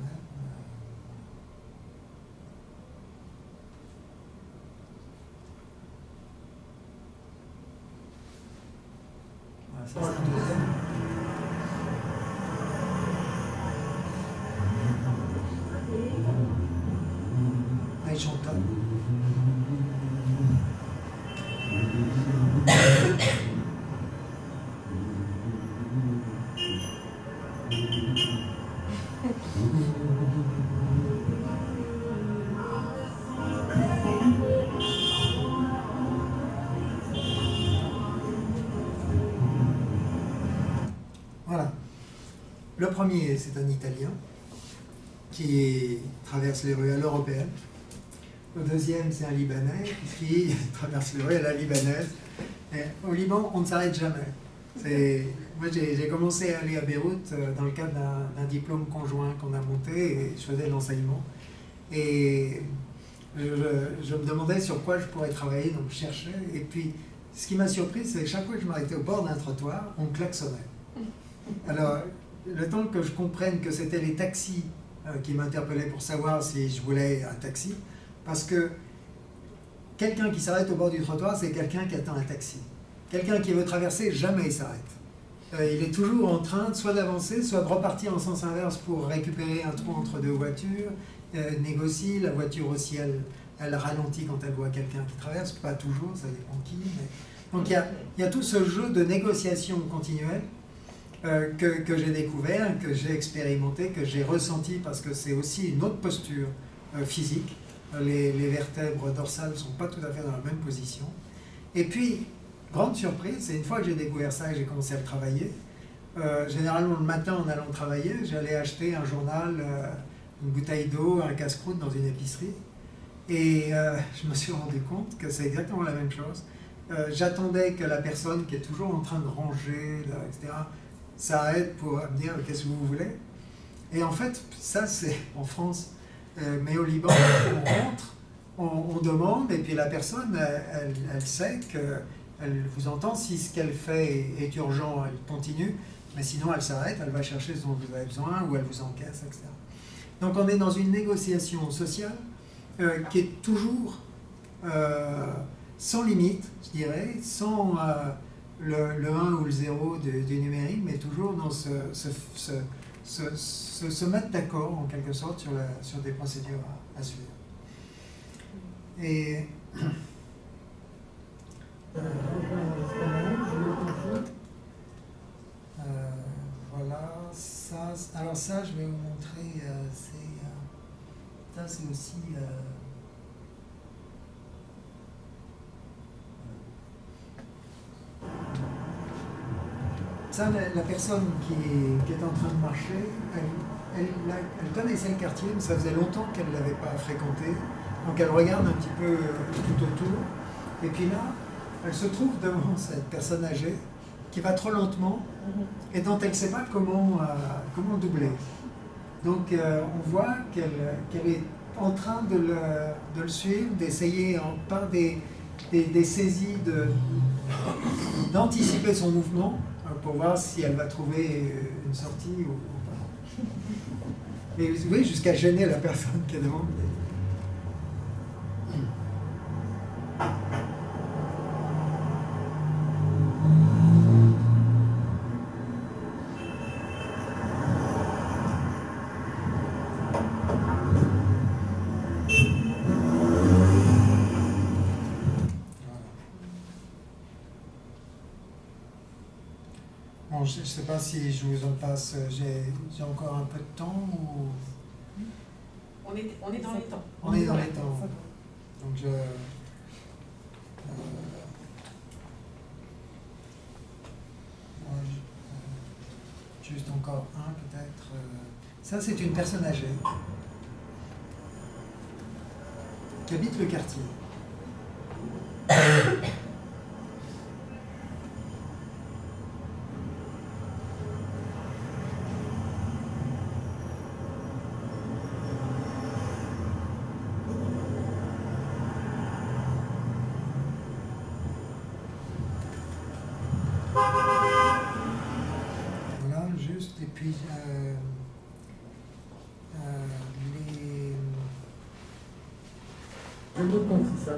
Voilà, ça c'est le deuxième. Là, il chantonne. Voilà. Le premier, c'est un Italien qui traverse les rues à l'européenne. Le deuxième, c'est un Libanais qui traverse les rues à la libanaise. Et au Liban, on ne s'arrête jamais. Moi, j'ai commencé à aller à Beyrouth dans le cadre d'un diplôme conjoint qu'on a monté et je faisais de l'enseignement. Et je me demandais sur quoi je pourrais travailler, donc je cherchais. Et puis, ce qui m'a surpris, c'est que chaque fois que je m'arrêtais au bord d'un trottoir, on me klaxonnait. Alors, le temps que je comprenne que c'était les taxis qui m'interpellaient pour savoir si je voulais un taxi, parce que quelqu'un qui s'arrête au bord du trottoir, c'est quelqu'un qui attend un taxi. Quelqu'un qui veut traverser, jamais il s'arrête. Il est toujours en train soit d'avancer, soit de repartir en sens inverse pour récupérer un trou entre deux voitures, négocie, la voiture aussi, elle ralentit quand elle voit quelqu'un qui traverse, pas toujours, ça dépend qui. Mais... Donc il y a tout ce jeu de négociation continuelle que j'ai découvert, que j'ai expérimenté, que j'ai ressenti, parce que c'est aussi une autre posture physique. Les vertèbres dorsales ne sont pas tout à fait dans la même position. Et puis, grande surprise, c'est une fois que j'ai découvert ça et que j'ai commencé à le travailler, généralement le matin en allant travailler, j'allais acheter un journal, une bouteille d'eau, un casse-croûte dans une épicerie. Et je me suis rendu compte que c'est exactement la même chose. J'attendais que la personne qui est toujours en train de ranger, là, etc., s'arrête pour me dire « qu'est-ce que vous voulez ?» Et en fait, ça c'est en France. Mais au Liban, on rentre, on demande, et puis la personne, elle sait qu'elle vous entend. Si ce qu'elle fait est urgent, elle continue, mais sinon elle s'arrête, elle va chercher ce dont vous avez besoin, ou elle vous encaisse, etc. Donc on est dans une négociation sociale qui est toujours sans limite, je dirais, sans le 1 ou le 0 du numérique, mais toujours dans se mettre d'accord en quelque sorte sur des procédures à suivre. Et voilà, ça. alors ça, je vais vous montrer, ça c'est aussi... ça, la personne qui est en train de marcher, elle connaissait le quartier, mais ça faisait longtemps qu'elle ne l'avait pas fréquenté. Donc elle regarde un petit peu tout autour. Et puis là, elle se trouve devant cette personne âgée qui va trop lentement et dont elle ne sait pas comment doubler. Donc on voit qu'elle est en train de le suivre, d'essayer par des saisies d'anticiper son mouvement pour voir si elle va trouver une sortie ou pas. Et oui, jusqu'à gêner la personne qui est devant. Bon, je ne sais pas si je vous en passe, j'ai encore un peu de temps ou... On est dans les temps. On est dans les temps. Donc juste encore un peut-être. Ça c'est une personne âgée qui habite le quartier. Et puis ça.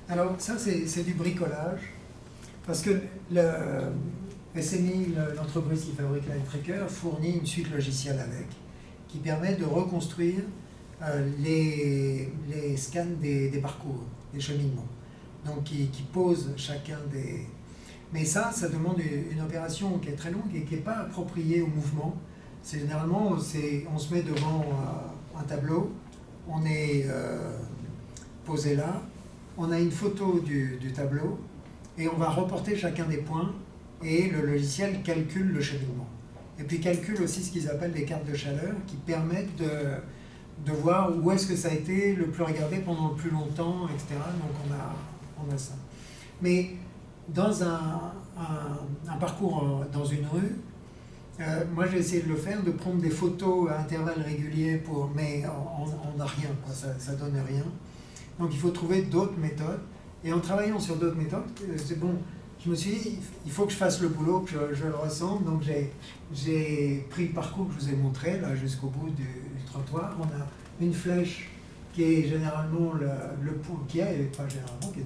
Alors ça c'est du bricolage, parce que le SMI, l'entreprise qui fabrique Light Tracker, fournit une suite logicielle avec, qui permet de reconstruire les scans des parcours, des cheminements. Donc qui pose chacun des... Mais ça demande une opération qui est très longue et qui n'est pas appropriée au mouvement. C'est généralement, on se met devant un tableau, on est posé là, on a une photo du tableau et on va reporter chacun des points et le logiciel calcule le cheminement. Et puis calcule aussi ce qu'ils appellent des cartes de chaleur qui permettent de voir où est-ce que ça a été le plus regardé pendant le plus longtemps, etc. Donc on a ça. Mais dans un parcours dans une rue, moi j'ai essayé de le faire, de prendre des photos à intervalles réguliers, mais on n'a rien, quoi, ça donne rien. Donc il faut trouver d'autres méthodes. Et en travaillant sur d'autres méthodes, c'est bon, je me suis dit, il faut que je fasse le boulot, que je le ressente. Donc j'ai pris le parcours que je vous ai montré, là jusqu'au bout du trottoir. On a une flèche qui est généralement le point, qui est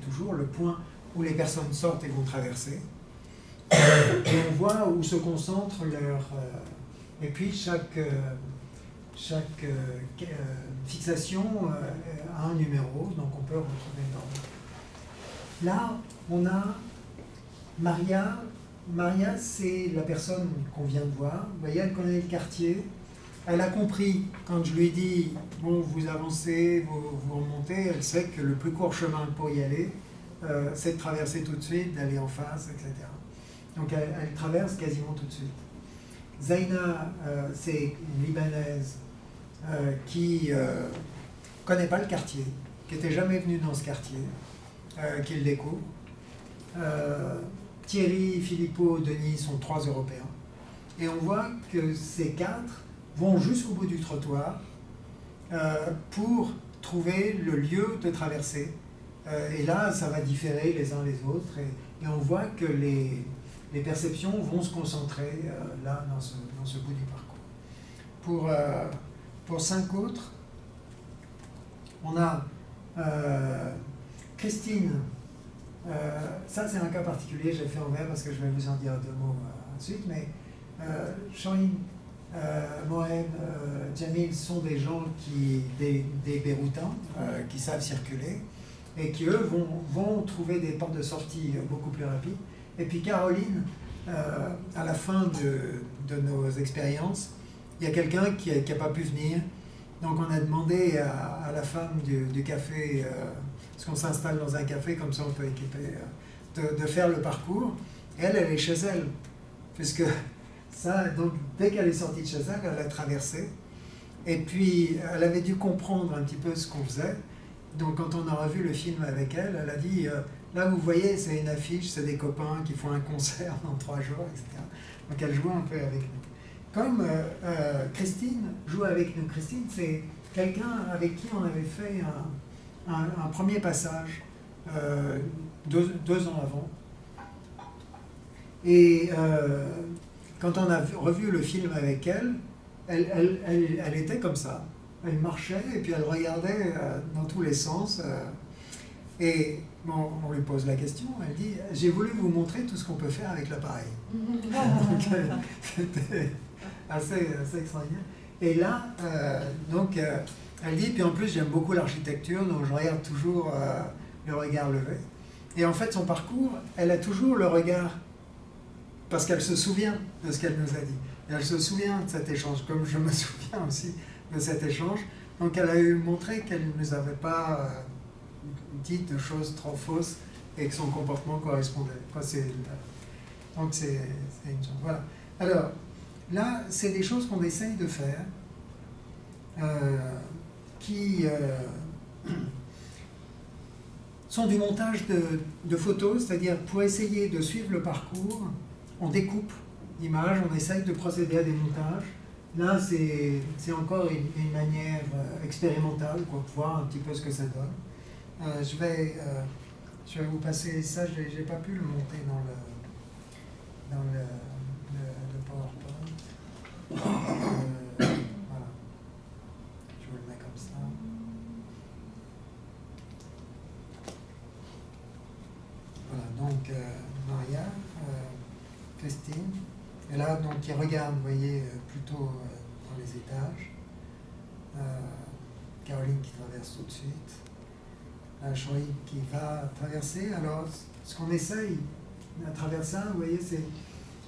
toujours le point où les personnes sortent et vont traverser. Et on voit où se concentre leur... et puis chaque fixation a un numéro, donc on peut retrouver dans... Là, on a Maria. Maria, c'est la personne qu'on vient de voir. Vous voyez, elle connaît le quartier. Elle a compris, quand je lui ai dit, bon, vous avancez, vous remontez, elle sait que le plus court chemin pour y aller, c'est de traverser tout de suite, d'aller en face, etc. Donc elle traverse quasiment tout de suite. Zaina, c'est une Libanaise qui ne connaît pas le quartier, qui n'était jamais venue dans ce quartier, qui le découvre. Thierry, Filippo, Denis sont 3 Européens. Et on voit que ces 4 vont jusqu'au bout du trottoir pour trouver le lieu de traversée. Et là, ça va différer les uns les autres. Et on voit que les perceptions vont se concentrer là, dans ce bout du parcours. Pour 5 autres, on a Christine. Ça, c'est un cas particulier, j'ai fait en vert parce que je vais vous en dire 2 mots ensuite. Mais Shahin, Mohamed, Jamil sont des gens des Beyrouthins qui savent circuler et qui, eux, vont trouver des portes de sortie beaucoup plus rapides. Et puis Caroline, à la fin de nos expériences, il y a quelqu'un qui n'a pas pu venir. Donc on a demandé à la femme du café, parce qu'on s'installe dans un café, comme ça on peut équiper, de faire le parcours. Et elle est chez elle, puisque ça, donc dès qu'elle est sortie de chez elle, elle a traversé. Et puis elle avait dû comprendre un petit peu ce qu'on faisait. Donc quand on a revu le film avec elle, elle a dit là vous voyez c'est une affiche, c'est des copains qui font un concert dans 3 jours, etc. Donc elle jouait un peu avec nous. Comme Christine joue avec nous. Christine, c'est quelqu'un avec qui on avait fait un premier passage 2 ans avant. Et quand on a revu le film avec elle, elle était comme ça. Elle marchait et puis elle regardait dans tous les sens. Et bon, on lui pose la question, elle dit « J'ai voulu vous montrer tout ce qu'on peut faire avec l'appareil. » C'était assez extraordinaire. Et là, elle dit, puis en plus j'aime beaucoup l'architecture, donc je regarde toujours le regard levé. Et en fait, son parcours, elle a toujours le regard, parce qu'elle se souvient de ce qu'elle nous a dit. Et elle se souvient de cet échange, comme je me souviens aussi de cet échange. Donc elle a montré qu'elle ne nous avait pas dit de choses trop fausses et que son comportement correspondait. Donc c'est une chose. Voilà. Alors, là, c'est des choses qu'on essaye de faire, qui sont du montage de photos, c'est-à-dire pour essayer de suivre le parcours, on découpe l'image, on essaye de procéder à des montages. Là, c'est encore une manière expérimentale pour voir un petit peu ce que ça donne. Je vais vous passer ça, je n'ai pas pu le monter dans le PowerPoint. Voilà. Je vous le mets comme ça. Voilà, donc Maria, Christine, et là, donc, qui regarde, vous voyez, plutôt dans les étages. Caroline qui traverse tout de suite. Choï qui va traverser. Alors, ce qu'on essaye à travers ça, vous voyez, c'est...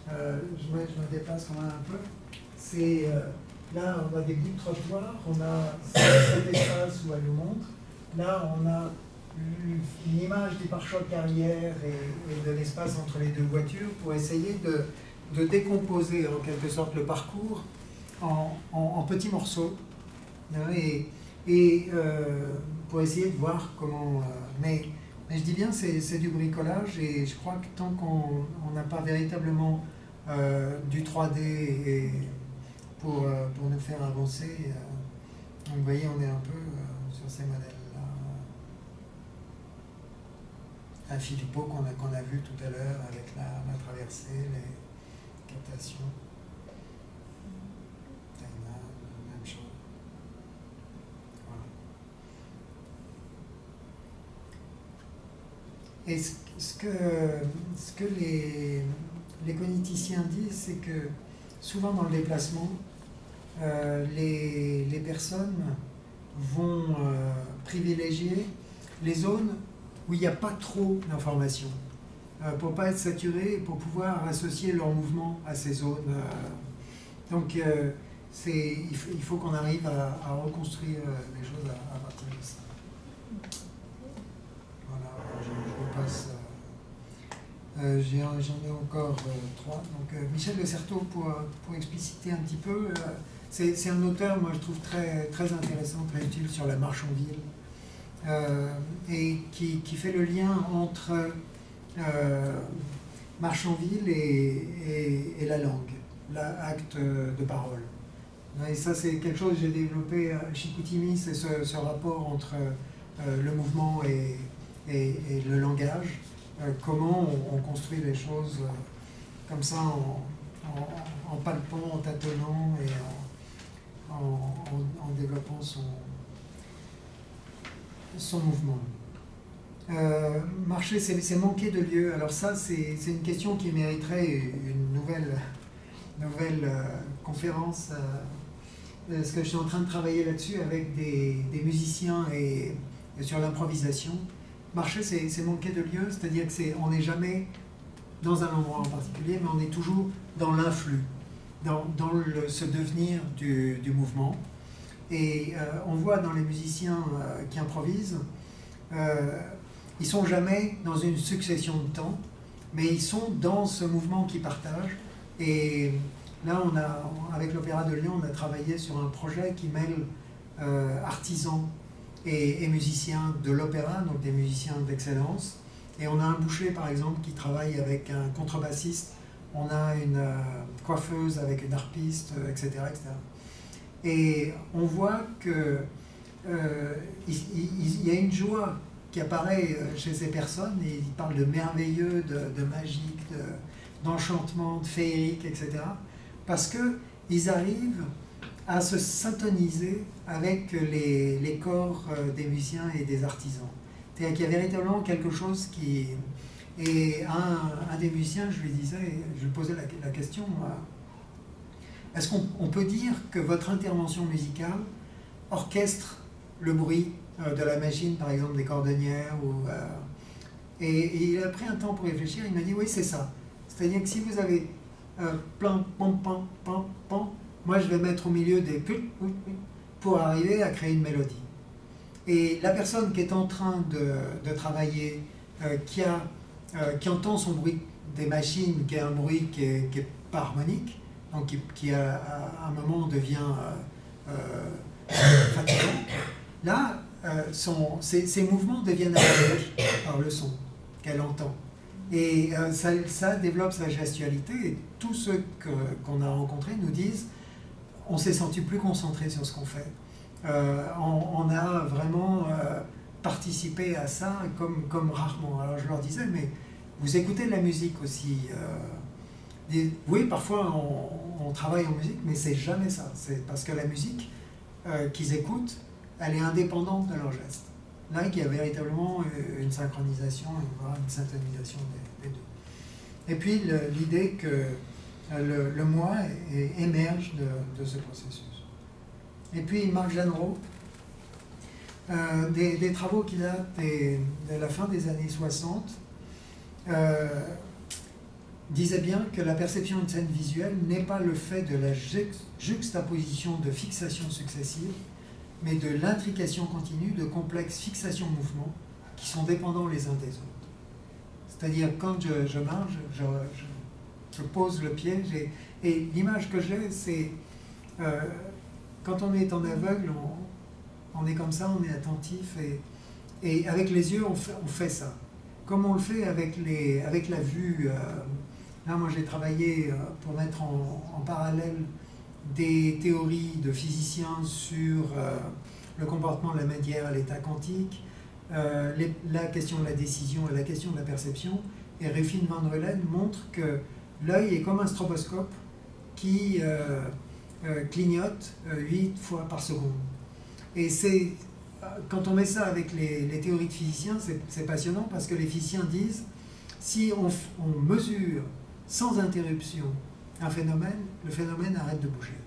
je me déplace quand même un peu. C'est... là, on a des bouts de trottoir, on a cet espace où elle nous montre. Là, on a une image des pare-chocs arrière et de l'espace entre les 2 voitures pour essayer de décomposer en quelque sorte le parcours en petits morceaux. Et pour essayer de voir comment... mais je dis bien, c'est du bricolage, et je crois que tant qu'on n'a pas véritablement du 3D et pour nous faire avancer, donc vous voyez, on est un peu sur ces modèles-là. Un Filippo qu'on a vu tout à l'heure avec la traversée, les captations. Même chose. Et ce que les cogniticiens disent, c'est que souvent dans le déplacement, les personnes vont privilégier les zones où il n'y a pas trop d'informations, pour ne pas être saturé et pour pouvoir associer leur mouvement à ces zones. Donc il faut qu'on arrive à reconstruire les choses à partir de ça. Voilà, je vous passe. J'en ai encore 3. Donc Michel de Certeau, pour expliciter un petit peu, c'est un auteur, moi je trouve très intéressant, très utile sur la marche en ville, et qui fait le lien entre marche en ville et la langue, l'acte de parole. Et ça, c'est quelque chose que j'ai développé à Chicoutimi, c'est ce rapport entre le mouvement et le langage, comment on construit les choses comme ça en palpant, en tâtonnant et en développant son mouvement. Marcher, c'est manquer de lieu. Alors ça, c'est une question qui mériterait une nouvelle conférence, parce que je suis en train de travailler là-dessus avec des musiciens et sur l'improvisation. Marcher, c'est manquer de lieu, c'est-à-dire qu'on n'est jamais dans un endroit en particulier, mais on est toujours dans l'influx, dans ce devenir du mouvement. Et on voit dans les musiciens qui improvisent, ils sont jamais dans une succession de temps, mais ils sont dans ce mouvement qu'ils partagent. Et là, avec l'Opéra de Lyon, on a travaillé sur un projet qui mêle artisans et musiciens de l'opéra, donc des musiciens d'excellence. Et on a un boucher, par exemple, qui travaille avec un contrebassiste. On a une coiffeuse avec une harpiste, etc., etc. Et on voit que il y a une joie qui apparaît chez ces personnes, et ils parlent de merveilleux, de magique, d'enchantement, de féerique, etc. Parce qu'ils arrivent à se syntoniser avec les corps des musiciens et des artisans. C'est-à-dire qu'il y a véritablement quelque chose qui... Et un des musiciens, je lui disais, je lui posais la question, est-ce qu'on peut dire que votre intervention musicale orchestre le bruit de la machine, par exemple des cordonnières et il a pris un temps pour réfléchir, il m'a dit oui, c'est ça. C'est-à-dire que si vous avez plein, pam, pam, pam, pam, moi je vais mettre au milieu des put pour arriver à créer une mélodie. Et la personne qui est en train de travailler, qui entend son bruit des machines, qui est un bruit qui est pas harmonique, donc qui à un moment devient fatigant, là, ses mouvements deviennent harmoniques par le son qu'elle entend. Et ça développe sa gestualité, et tous ceux qu'on a rencontrés nous disent on s'est senti plus concentré sur ce qu'on fait. On a vraiment participé à ça comme rarement. Alors je leur disais, mais vous écoutez de la musique aussi. Oui, parfois on travaille en musique, mais c'est jamais ça. C'est parce que la musique qu'ils écoutent, elle est indépendante de leurs gestes. Là, il y a véritablement une synchronisation, une syntonisation des deux. Et puis l'idée que le moi émerge de ce processus. Et puis Marc Jeanneraud, des travaux qu'il a de la fin des années 60, disait bien que la perception d'une scène visuelle n'est pas le fait de la juxtaposition de fixations successives, mais de l'intrication continue de complexes fixations-mouvements qui sont dépendants les uns des autres. C'est-à-dire, quand je marche, je pose le pied, et l'image que j'ai, c'est quand on est en aveugle, on est comme ça, on est attentif, et avec les yeux, on fait ça. Comme on le fait avec la vue. Là, moi, j'ai travaillé pour mettre en parallèle des théories de physiciens sur le comportement de la matière à l'état quantique, la question de la décision et la question de la perception. Et Ruffin van Reulen montre que l'œil est comme un stroboscope qui clignote 8 fois par seconde. Et quand on met ça avec les théories de physiciens, c'est passionnant parce que les physiciens disent si on mesure sans interruption un phénomène, le phénomène arrête de bouger.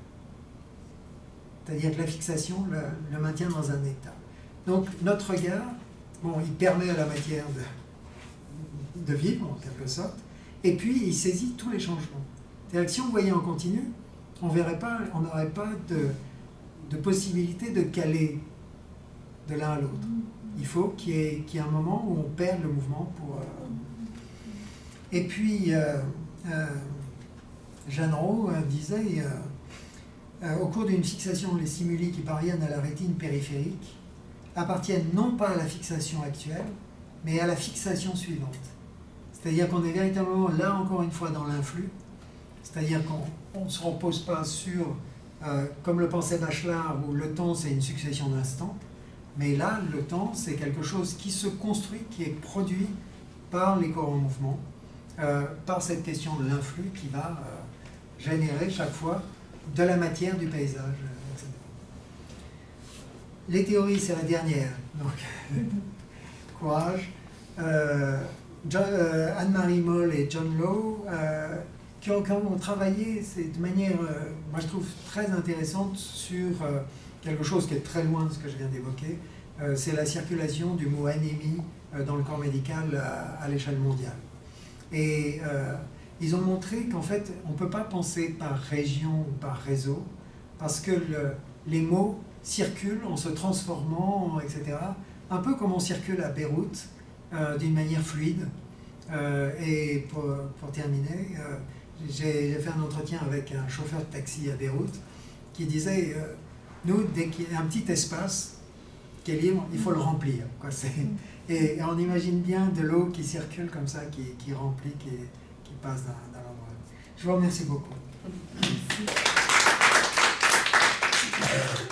C'est-à-dire que la fixation le maintient dans un état. Donc notre regard, il permet à la matière de vivre en quelque sorte, et puis il saisit tous les changements. C'est-à-dire que si on voyait en continu, on n'aurait pas de possibilité de caler de l'un à l'autre. Il faut qu'il y ait un moment où on perd le mouvement pour... Et puis, Jeanneraud disait, au cours d'une fixation, les stimuli qui parviennent à la rétine périphérique appartiennent non pas à la fixation actuelle, mais à la fixation suivante. C'est-à-dire qu'on est véritablement là, encore une fois, dans l'influx. C'est-à-dire qu'on ne se repose pas sur, comme le pensait Bachelard, où le temps c'est une succession d'instants, mais là, le temps c'est quelque chose qui se construit, qui est produit par les corps en mouvement, par cette question de l'influx qui va générer chaque fois de la matière du paysage, etc. Les théories, c'est la dernière, donc courage. Anne-Marie Moll et John Lowe, qui ont travaillé de manière, moi je trouve, très intéressante sur quelque chose qui est très loin de ce que je viens d'évoquer, c'est la circulation du mot anémie dans le corps médical à l'échelle mondiale. Et ils ont montré qu'en fait, on ne peut pas penser par région ou par réseau, parce que les mots circulent en se transformant, etc. Un peu comme on circule à Beyrouth, d'une manière fluide. Et pour terminer, j'ai fait un entretien avec un chauffeur de taxi à Beyrouth qui disait, nous, dès qu'il y a un petit espace qui est libre, il faut le remplir, quoi. Et on imagine bien de l'eau qui circule comme ça, qui remplit, qui passe d'un endroit. Je vous remercie beaucoup. Merci.